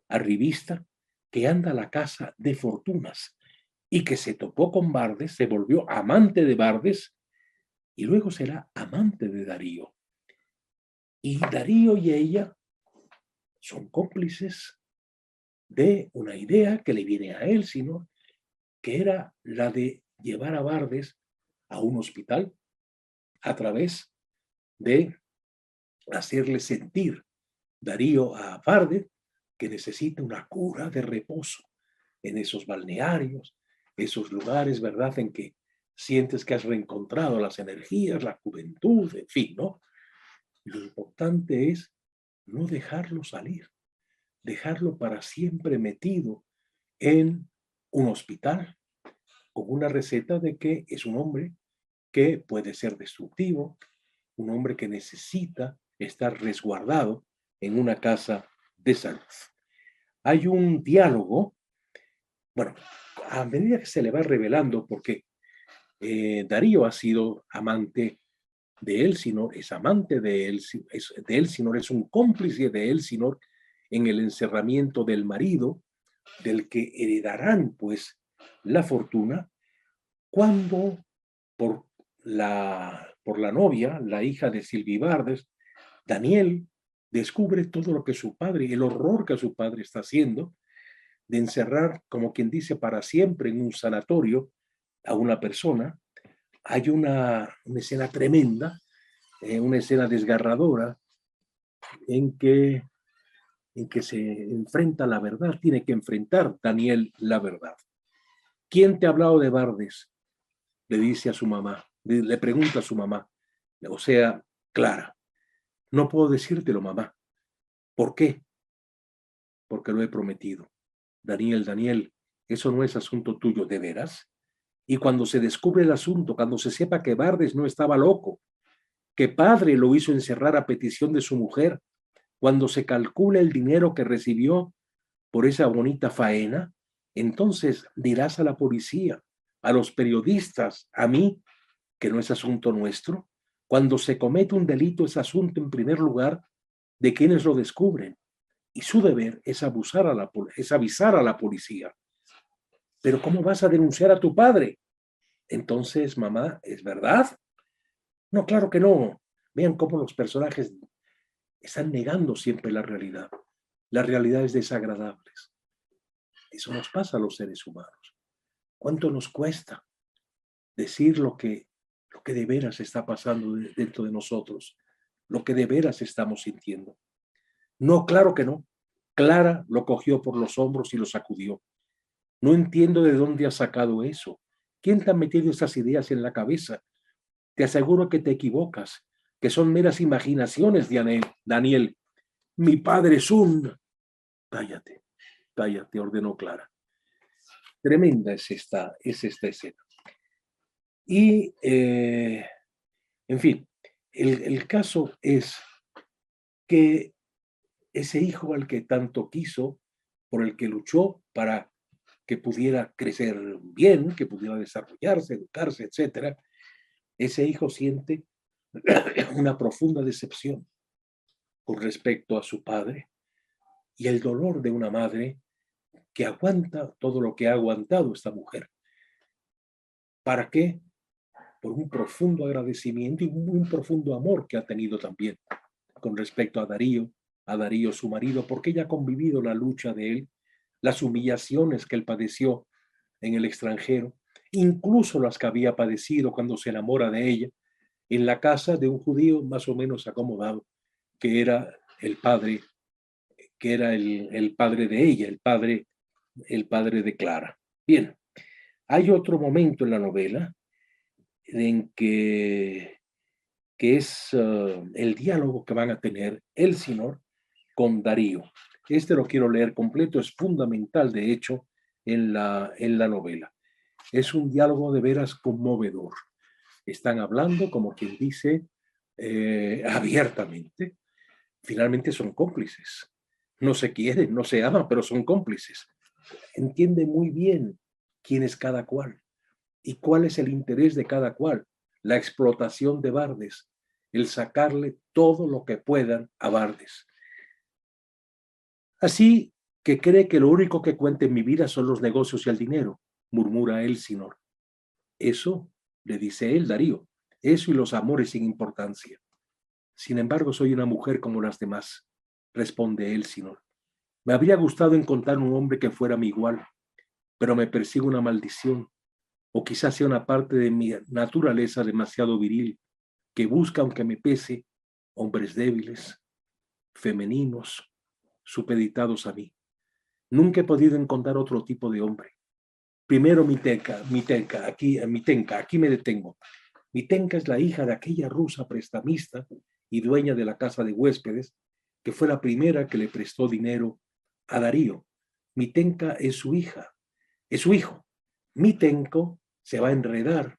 arribista, que anda a la caza de fortunas y que se topó con Bardes, se volvió amante de Bardes y luego será amante de Darío. Y Darío y ella son cómplices de una idea que le viene a Elsinore, que era la de llevar a Bardes a un hospital a través de hacerle sentir Darío a Bardes que necesita una cura de reposo en esos balnearios, esos lugares, ¿verdad?, en que sientes que has reencontrado las energías, la juventud, en fin, ¿no? Y lo importante es no dejarlo salir, dejarlo para siempre metido en un hospital con una receta de que es un hombre que puede ser destructivo, un hombre que necesita estar resguardado en una casa de salud. Hay un diálogo, bueno, a medida que se le va revelando, porque Darío ha sido amante de Elsinore, es amante de Elsinore, es un cómplice de Elsinore en el encerramiento del marido, del que heredarán pues la fortuna, cuando por la novia, la hija de Sylvie Bardes, Daniel descubre todo lo que su padre, el horror que su padre está haciendo, de encerrar, como quien dice, para siempre en un sanatorio a una persona. Hay una escena tremenda, una escena desgarradora, en que, en que se enfrenta la verdad, tiene que enfrentar Daniel la verdad. ¿Quién te ha hablado de Bardes? Le dice a su mamá, le pregunta a su mamá, o sea, Clara. No puedo decírtelo, mamá. ¿Por qué? Porque lo he prometido. Daniel, eso no es asunto tuyo, ¿de veras? Y cuando se descubre el asunto, cuando se sepa que Bardes no estaba loco, que padre lo hizo encerrar a petición de su mujer, cuando se calcula el dinero que recibió por esa bonita faena, entonces dirás a la policía, a los periodistas, a mí, que no es asunto nuestro. Cuando se comete un delito es asunto en primer lugar de quienes lo descubren, y su deber es avisar a la policía. Pero ¿cómo vas a denunciar a tu padre? Entonces, mamá, ¿es verdad? No, claro que no. Vean cómo los personajes están negando siempre la realidad. Las realidades desagradables. Eso nos pasa a los seres humanos. ¿Cuánto nos cuesta decir lo que de veras está pasando dentro de nosotros? Lo que de veras estamos sintiendo. No, claro que no. Clara lo cogió por los hombros y lo sacudió. No entiendo de dónde has sacado eso. ¿Quién te ha metido esas ideas en la cabeza? Te aseguro que te equivocas, que son meras imaginaciones, Daniel. Mi padre es un... Cállate, cállate, ordenó Clara. Tremenda es esta escena. Y, en fin, el caso es que ese hijo al que tanto quiso, por el que luchó para que pudiera crecer bien, que pudiera desarrollarse, educarse, etcétera, ese hijo siente una profunda decepción con respecto a su padre y el dolor de una madre que aguanta todo lo que ha aguantado esta mujer. ¿Para qué? Por un profundo agradecimiento y un profundo amor que ha tenido también con respecto a Darío su marido, porque ella ha convivido la lucha de él, las humillaciones que él padeció en el extranjero, incluso las que había padecido cuando se enamora de ella, en la casa de un judío más o menos acomodado, que era el padre, que era el padre de ella, el padre de Clara. Bien, hay otro momento en la novela en que es el diálogo que van a tener Elsinor con Darío. Este lo quiero leer completo, es fundamental, de hecho, en la novela. Es un diálogo de veras conmovedor. Están hablando, como quien dice, abiertamente. Finalmente son cómplices. No se quieren, no se aman, pero son cómplices. Entiende muy bien quién es cada cual y cuál es el interés de cada cual. La explotación de Bardes, el sacarle todo lo que puedan a Bardes. Así que cree que lo único que cuenta en mi vida son los negocios y el dinero, murmura Elsinor. Eso, le dice él, Darío, eso y los amores sin importancia. Sin embargo, soy una mujer como las demás, responde Elsinor. Me habría gustado encontrar un hombre que fuera mi igual, pero me persigue una maldición, o quizás sea una parte de mi naturaleza demasiado viril, que busca, aunque me pese, hombres débiles, femeninos, supeditados a mí. Nunca he podido encontrar otro tipo de hombre. Primero aquí me detengo. Mitenka es la hija de aquella rusa prestamista y dueña de la casa de huéspedes, que fue la primera que le prestó dinero a Darío. Mitenka es su hija, es su hijo. Mitenko se va a enredar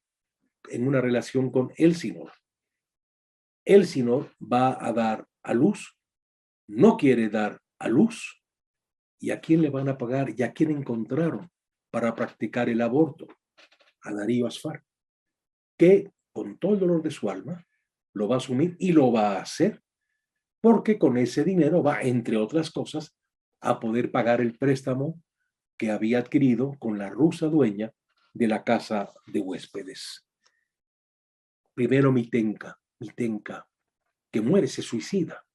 en una relación con Elsinor. Elsinor va a dar a luz, no quiere dar a luz, ¿y a quién le van a pagar? ¿Y a quién encontraron para practicar el aborto? A Darío Asfar, que con todo el dolor de su alma lo va a asumir y lo va a hacer, porque con ese dinero va, entre otras cosas, a poder pagar el préstamo que había adquirido con la rusa dueña de la casa de huéspedes. Primero Mitenka, que muere, se suicida,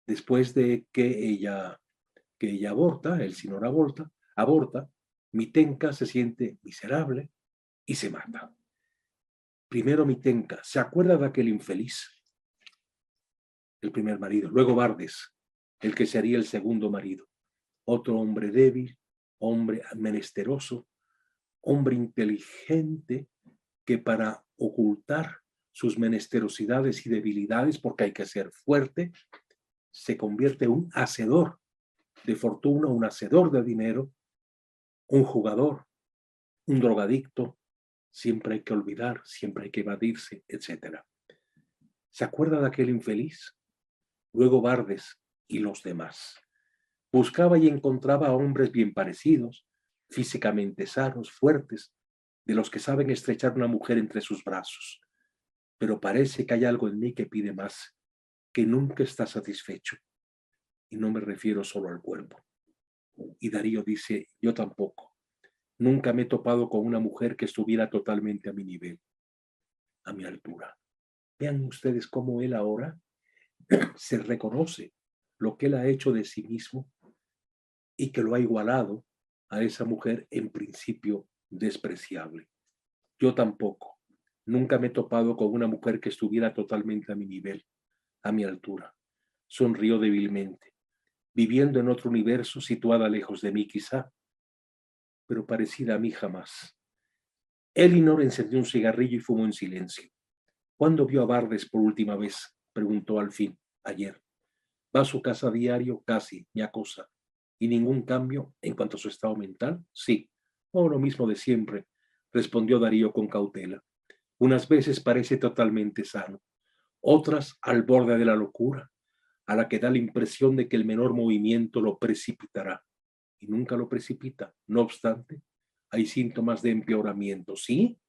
después de que ella aborta, Elsinor aborta, Mitenka se siente miserable y se mata. Primero Mitenka, ¿se acuerda de aquel infeliz? El primer marido. Luego Bardes, el que sería el segundo marido. Otro hombre débil, hombre menesteroso, hombre inteligente que para ocultar sus menesterosidades y debilidades, porque hay que ser fuerte, se convierte en un hacedor de fortuna, un hacedor de dinero, un jugador, un drogadicto. Siempre hay que olvidar, siempre hay que evadirse, etc. ¿Se acuerda de aquel infeliz? Luego Bardes y los demás. Buscaba y encontraba a hombres bien parecidos, físicamente sanos, fuertes, de los que saben estrechar una mujer entre sus brazos. Pero parece que hay algo en mí que pide más, que nunca está satisfecho. Y no me refiero solo al cuerpo. Y Darío dice, yo tampoco. Nunca me he topado con una mujer que estuviera totalmente a mi nivel, a mi altura. Vean ustedes cómo él ahora se reconoce lo que él ha hecho de sí mismo y que lo ha igualado a esa mujer en principio despreciable. Yo tampoco. Nunca me he topado con una mujer que estuviera totalmente a mi nivel, a mi altura. Sonrió débilmente, viviendo en otro universo, situada lejos de mí quizá, pero parecida a mí jamás. Elinor encendió un cigarrillo y fumó en silencio. ¿Cuándo vio a Bardes por última vez? Preguntó al fin. Ayer. ¿Va a su casa a diario? Casi, me acosa. ¿Y ningún cambio en cuanto a su estado mental? Sí. Oh, lo mismo de siempre, respondió Darío con cautela. Unas veces parece totalmente sano, otras al borde de la locura, a la que da la impresión de que el menor movimiento lo precipitará. Y nunca lo precipita. No obstante, hay síntomas de empeoramiento. Sí,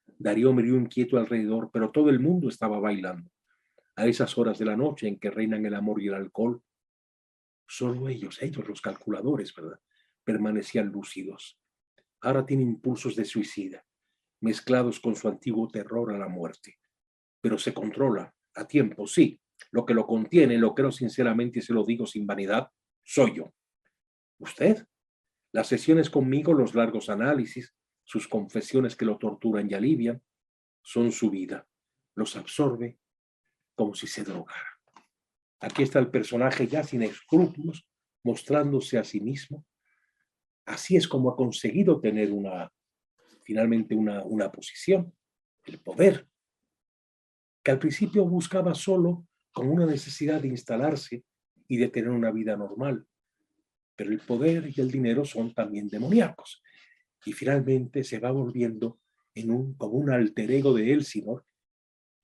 Darío miró inquieto alrededor, pero todo el mundo estaba bailando. A esas horas de la noche en que reinan el amor y el alcohol, solo ellos, los calculadores, ¿verdad?, permanecían lúcidos. Ahora tiene impulsos de suicida, mezclados con su antiguo terror a la muerte. Pero se controla a tiempo, sí. Lo que lo contiene, lo creo sinceramente y se lo digo sin vanidad, soy yo. ¿Usted? Las sesiones conmigo, los largos análisis, sus confesiones que lo torturan y alivian, son su vida. Los absorbe como si se drogara. Aquí está el personaje ya sin escrúpulos, mostrándose a sí mismo. Así es como ha conseguido tener finalmente una posición, el poder, que al principio buscaba solo con una necesidad de instalarse y de tener una vida normal. Pero el poder y el dinero son también demoníacos. Y finalmente se va volviendo como un alter ego de Elsinore.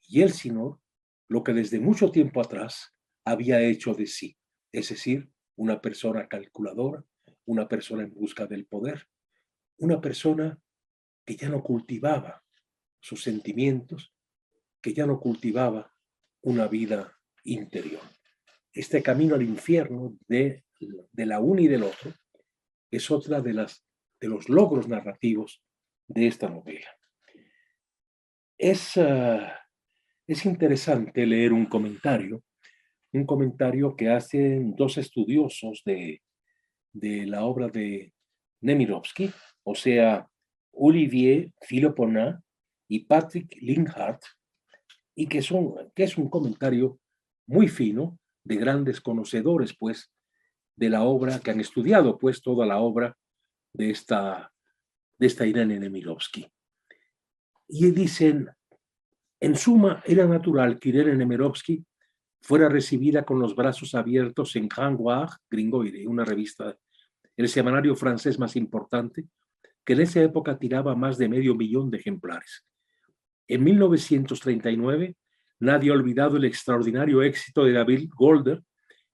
Y Elsinore, lo que desde mucho tiempo atrás había hecho de sí, es decir, una persona calculadora, una persona en busca del poder, una persona que ya no cultivaba sus sentimientos, que ya no cultivaba una vida interior. Este camino al infierno de la una y del otro es otra de los logros narrativos de esta novela. Es interesante leer un comentario que hacen dos estudiosos de la obra de Nemirovsky, o sea, Olivier Philopona y Patrick Linhart, y que es un comentario muy fino de grandes conocedores, pues, de la obra, que han estudiado, pues, toda la obra de esta Irene Nemirovsky. Y dicen, en suma, era natural que Irene Nemirovsky fuera recibida con los brazos abiertos en Gringoire, Gringoire, una revista, el semanario francés más importante, que en esa época tiraba más de 500.000 de ejemplares. En 1939, nadie ha olvidado el extraordinario éxito de David Golder,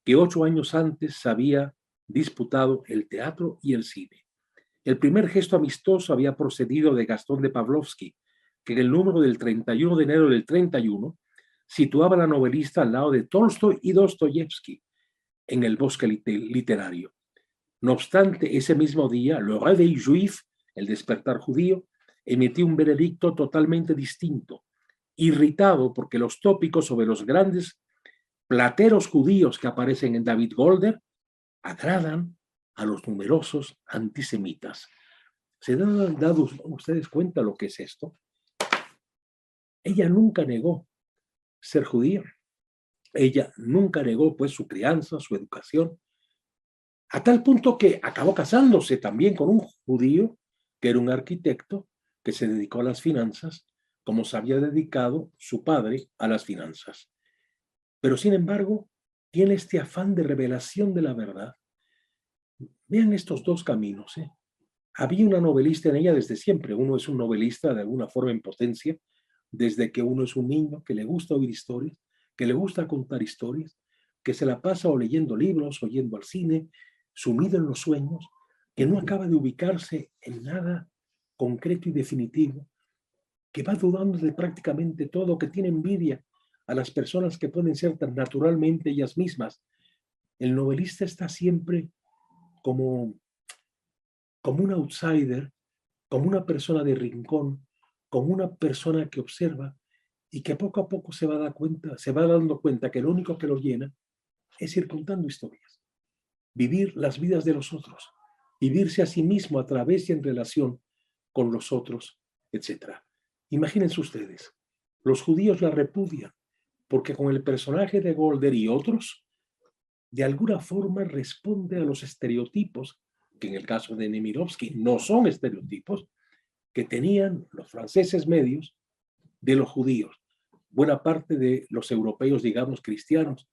que 8 años antes había disputado el teatro y el cine. El primer gesto amistoso había procedido de Gastón de Pavlovsky, que en el número del 31 de enero del 31 situaba a la novelista al lado de Tolstoy y Dostoyevsky en el bosque literario. No obstante, ese mismo día, Le Réveil Juif, el despertar judío, emitió un veredicto totalmente distinto, irritado porque los tópicos sobre los grandes plateros judíos que aparecen en David Golder agradan a los numerosos antisemitas. ¿Se han dado ustedes cuenta lo que es esto? Ella nunca negó ser judía. Ella nunca negó, pues, su crianza, su educación, a tal punto que acabó casándose también con un judío que era un arquitecto que se dedicó a las finanzas, como se había dedicado su padre a las finanzas. Pero sin embargo, tiene este afán de revelación de la verdad. Vean estos dos caminos. Había una novelista en ella desde siempre. Uno es un novelista de alguna forma en potencia, desde que uno es un niño que le gusta oír historias, que le gusta contar historias, que se la pasa o leyendo libros, o yendo al cine, sumido en los sueños, que no acaba de ubicarse en nada concreto y definitivo, que va dudando de prácticamente todo, que tiene envidia a las personas que pueden ser tan naturalmente ellas mismas. El novelista está siempre como un outsider, como una persona de rincón, como una persona que observa y que poco a poco se va dando cuenta que lo único que lo llena es ir contando historias, vivir las vidas de los otros, vivirse a sí mismo a través y en relación con los otros, etc. Imagínense ustedes, los judíos la repudian porque con el personaje de Golder y otros, de alguna forma responde a los estereotipos, que en el caso de Nemirovsky no son estereotipos, que tenían los franceses medios de los judíos. Buena parte de los europeos, digamos, cristianos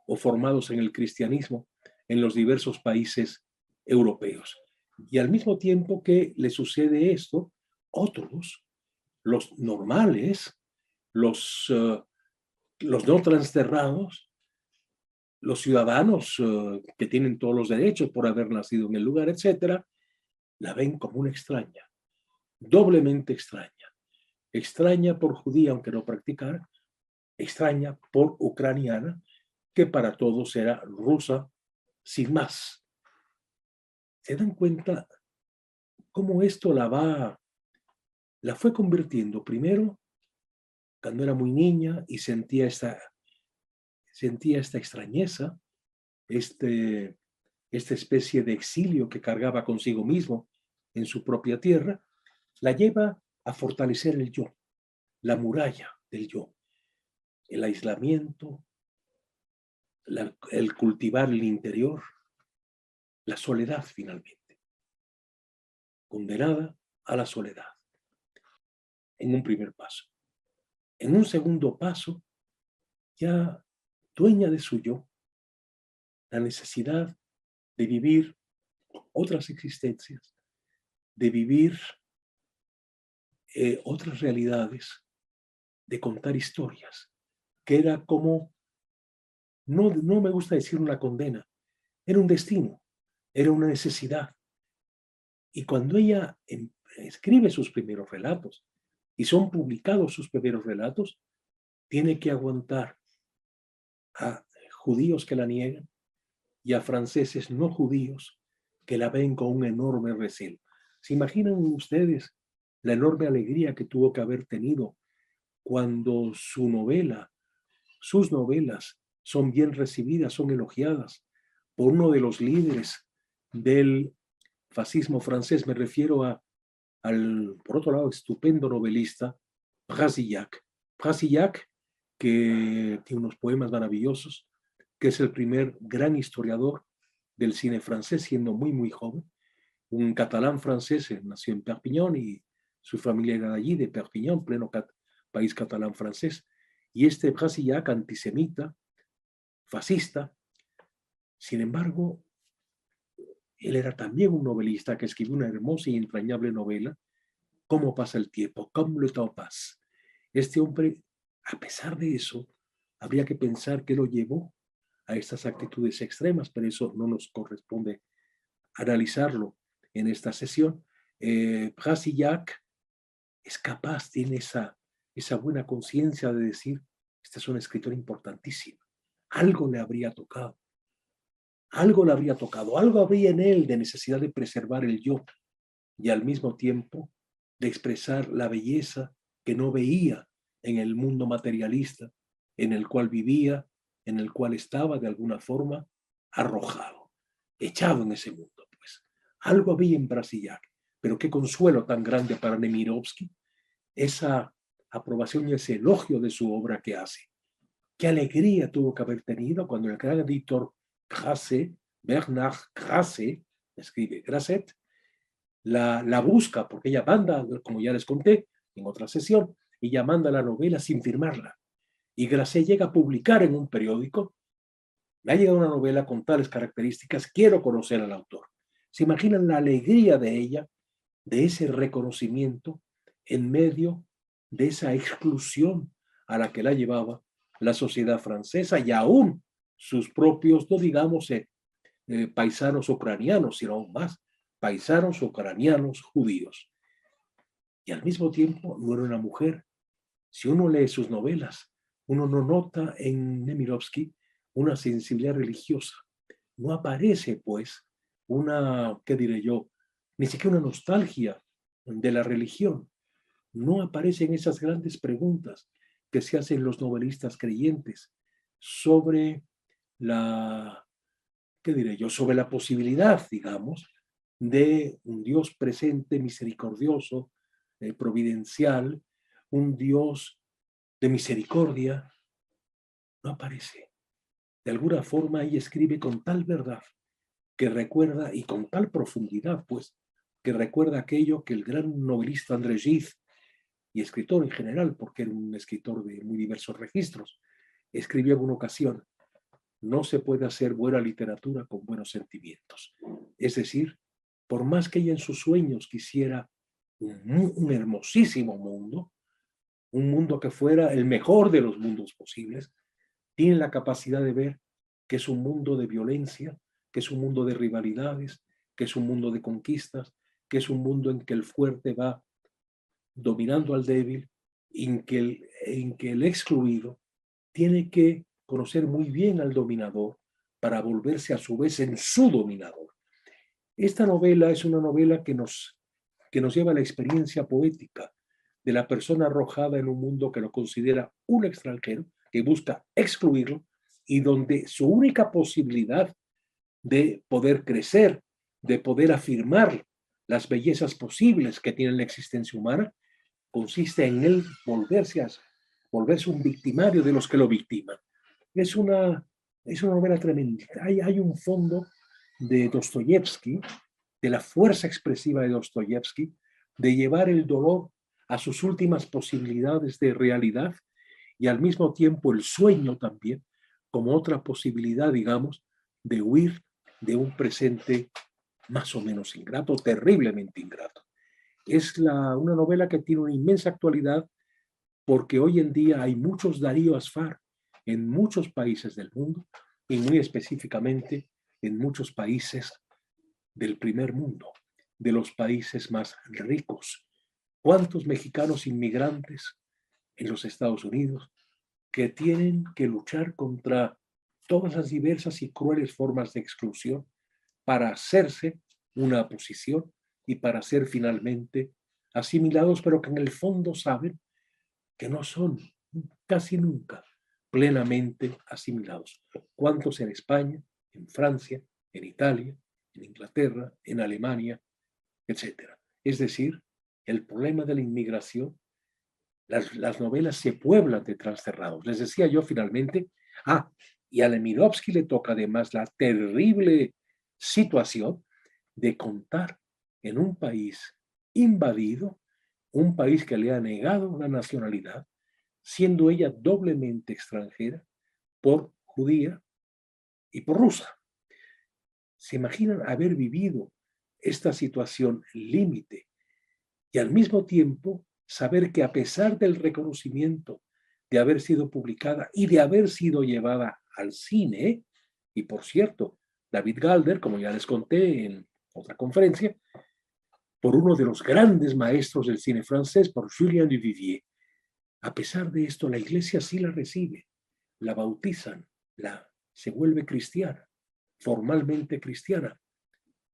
o formados en el cristianismo en los diversos países europeos. Y al mismo tiempo que le sucede esto, otros, los normales, los no transterrados, los ciudadanos que tienen todos los derechos por haber nacido en el lugar, etcétera, la ven como una extraña, doblemente extraña. Extraña por judía, aunque no practicara, extraña por ucraniana, que para todos era rusa sin más. ¿Se dan cuenta cómo esto la fue convirtiendo primero cuando era muy niña y sentía esta extrañeza, esta especie de exilio que cargaba consigo mismo en su propia tierra, la lleva a fortalecer el yo, la muralla del yo, el aislamiento, el cultivar el interior, la soledad finalmente, condenada a la soledad en un primer paso. En un segundo paso, ya dueña de su yo, la necesidad de vivir otras existencias, de vivir otras realidades, de contar historias, que era como, no me gusta decir una condena, era un destino, era una necesidad. Y cuando ella escribe sus primeros relatos y son publicados sus primeros relatos, tiene que aguantar a judíos que la niegan y a franceses no judíos que la ven con un enorme recelo. ¿Se imaginan ustedes la enorme alegría que tuvo que haber tenido cuando sus novelas son bien recibidas, son elogiadas por uno de los líderes del fascismo francés? Me refiero al, por otro lado, estupendo novelista Brasillac. Brasillac, que tiene unos poemas maravillosos, que es el primer gran historiador del cine francés, siendo muy, muy joven. Un catalán francés, nació en Perpignan y su familia era de allí, de Perpignan, pleno país catalán francés. Y este Brasillac, antisemita, fascista, sin embargo, él era también un novelista que escribió una hermosa y entrañable novela, Cómo pasa el tiempo, Comme le temps passe. Este hombre, a pesar de eso, habría que pensar que lo llevó a estas actitudes extremas, pero eso no nos corresponde analizarlo en esta sesión. Brasillac es capaz, tiene esa buena conciencia de decir, este es un escritor importantísimo, algo le habría tocado, algo le habría tocado, algo habría en él de necesidad de preservar el yo y al mismo tiempo de expresar la belleza que no veía en el mundo materialista en el cual vivía, en el cual estaba de alguna forma arrojado, echado en ese mundo. Pues algo había en Brasillac, pero qué consuelo tan grande para Nemirovsky esa aprobación y ese elogio de su obra que hace. Qué alegría tuvo que haber tenido cuando el gran editor Grasset, Bernard Grasset, escribe Grasset, la busca, porque ella manda, como ya les conté en otra sesión, ella manda la novela sin firmarla. Y Grasset llega a publicar en un periódico, me ha llegado una novela con tales características, quiero conocer al autor. ¿Se imaginan la alegría de ella, de ese reconocimiento en medio de esa exclusión a la que la llevaba la sociedad francesa y aún sus propios, no digamos, paisanos ucranianos, sino aún más, paisanos ucranianos judíos? Y al mismo tiempo no era una mujer. Si uno lee sus novelas, uno no nota en Nemirovsky una sensibilidad religiosa. No aparece, pues, ¿qué diré yo? Ni siquiera una nostalgia de la religión. No aparecen esas grandes preguntas que se hacen los novelistas creyentes sobre ¿qué diré yo? Sobre la posibilidad, digamos, de un Dios presente, misericordioso, providencial, un Dios de misericordia. No aparece. De alguna forma ella escribe con tal verdad que recuerda, y con tal profundidad, pues, que recuerda aquello que el gran novelista André Gide, y escritor en general, porque era un escritor de muy diversos registros, escribió en una ocasión: no se puede hacer buena literatura con buenos sentimientos. Es decir, por más que ella en sus sueños quisiera un hermosísimo mundo, un mundo que fuera el mejor de los mundos posibles, tiene la capacidad de ver que es un mundo de violencia, que es un mundo de rivalidades, que es un mundo de conquistas, que es un mundo en que el fuerte va dominando al débil, en que el excluido tiene que conocer muy bien al dominador para volverse a su vez en su dominador. Esta novela es una novela que nos lleva a la experiencia poética de la persona arrojada en un mundo que lo considera un extranjero, que busca excluirlo y donde su única posibilidad de poder crecer, de poder afirmar las bellezas posibles que tiene la existencia humana, consiste en él volverse un victimario de los que lo victiman. Es una, es una novela tremenda. Hay un fondo de Dostoyevsky, de la fuerza expresiva de Dostoyevsky, de llevar el dolor a sus últimas posibilidades de realidad y al mismo tiempo el sueño también, como otra posibilidad, digamos, de huir de un presente más o menos ingrato, terriblemente ingrato. Una novela que tiene una inmensa actualidad porque hoy en día hay muchos Darío Asfar en muchos países del mundo y muy específicamente en muchos países del primer mundo, de los países más ricos. ¿Cuántos mexicanos inmigrantes en los Estados Unidos que tienen que luchar contra todas las diversas y crueles formas de exclusión para hacerse una posición y para ser finalmente asimilados, pero que en el fondo saben que no son casi nunca plenamente asimilados? ¿Cuántos en España, en Francia, en Italia, en Inglaterra, en Alemania, etcétera? Es decir, el problema de la inmigración, las novelas se pueblan de transterrados. Les decía yo finalmente, y a Nemirovsky le toca además la terrible situación de contar en un país invadido, un país que le ha negado la nacionalidad, siendo ella doblemente extranjera por judía y por rusa. ¿Se imaginan haber vivido esta situación límite y al mismo tiempo saber que a pesar del reconocimiento de haber sido publicada y de haber sido llevada al cine, y por cierto, David Galder, como ya les conté en otra conferencia, por uno de los grandes maestros del cine francés, por Julien Duvivier, a pesar de esto, la iglesia sí la recibe, la bautizan, se vuelve cristiana, formalmente cristiana,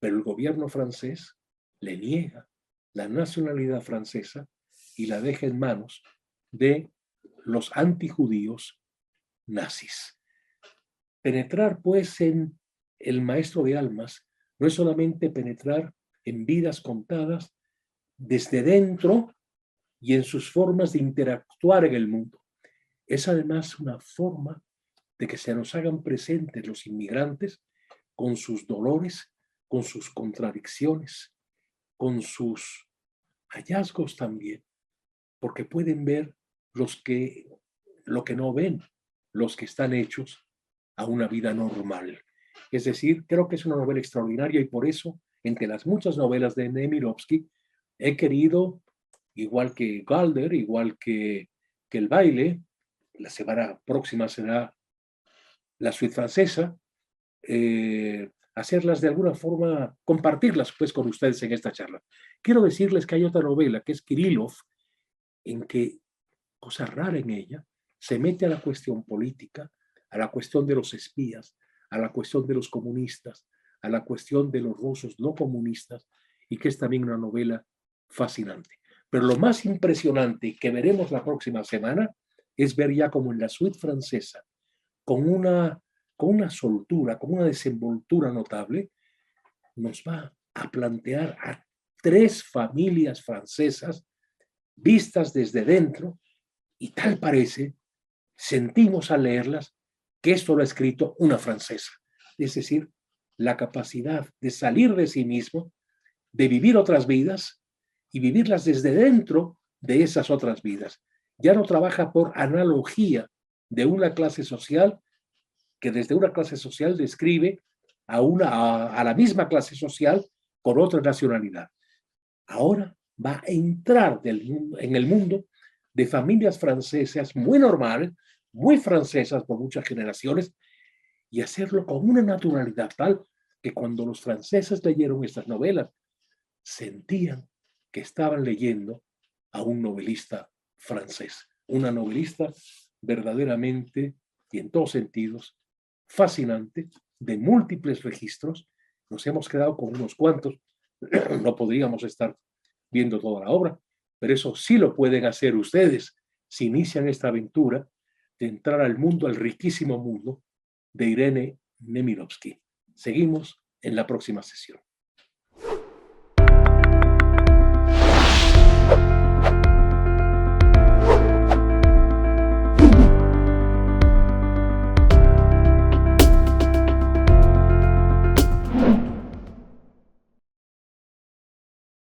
pero el gobierno francés le niega la nacionalidad francesa y la deja en manos de los antijudíos nazis. Penetrar, pues, en El maestro de almas no es solamente penetrar en vidas contadas desde dentro y en sus formas de interactuar en el mundo. Es además una forma de que se nos hagan presentes los inmigrantes con sus dolores, con sus contradicciones, con sus hallazgos también, porque pueden ver lo que no ven los que están hechos a una vida normal. Es decir, creo que es una novela extraordinaria y por eso, entre las muchas novelas de Nemirovsky, he querido, igual que Galder, igual que El baile, la semana próxima será La suite francesa, hacerlas de alguna forma, compartirlas pues con ustedes en esta charla. Quiero decirles que hay otra novela que es Kirillov, en que, cosa rara en ella, se mete a la cuestión política, a la cuestión de los espías, a la cuestión de los comunistas, a la cuestión de los rusos no comunistas, y que es también una novela fascinante. Pero lo más impresionante que veremos la próxima semana es ver ya como en la suite francesa, con una soltura, con una desenvoltura notable, nos va a plantear a tres familias francesas vistas desde dentro y tal parece, sentimos al leerlas, que esto lo ha escrito una francesa. Es decir, la capacidad de salir de sí mismo, de vivir otras vidas y vivirlas desde dentro de esas otras vidas. Ya no trabaja por analogía de una clase social que desde una clase social describe a la misma clase social con otra nacionalidad. Ahora va a entrar en el mundo de familias francesas muy normales, muy francesas por muchas generaciones, y hacerlo con una naturalidad tal que cuando los franceses leyeron estas novelas, sentían que estaban leyendo a un novelista francés, una novelista verdaderamente y en todos sentidos fascinante, de múltiples registros. Nos hemos quedado con unos cuantos, no podríamos estar viendo toda la obra, pero eso sí lo pueden hacer ustedes si inician esta aventura de entrar al mundo, al riquísimo mundo de Irene Nemirovsky. Seguimos en la próxima sesión.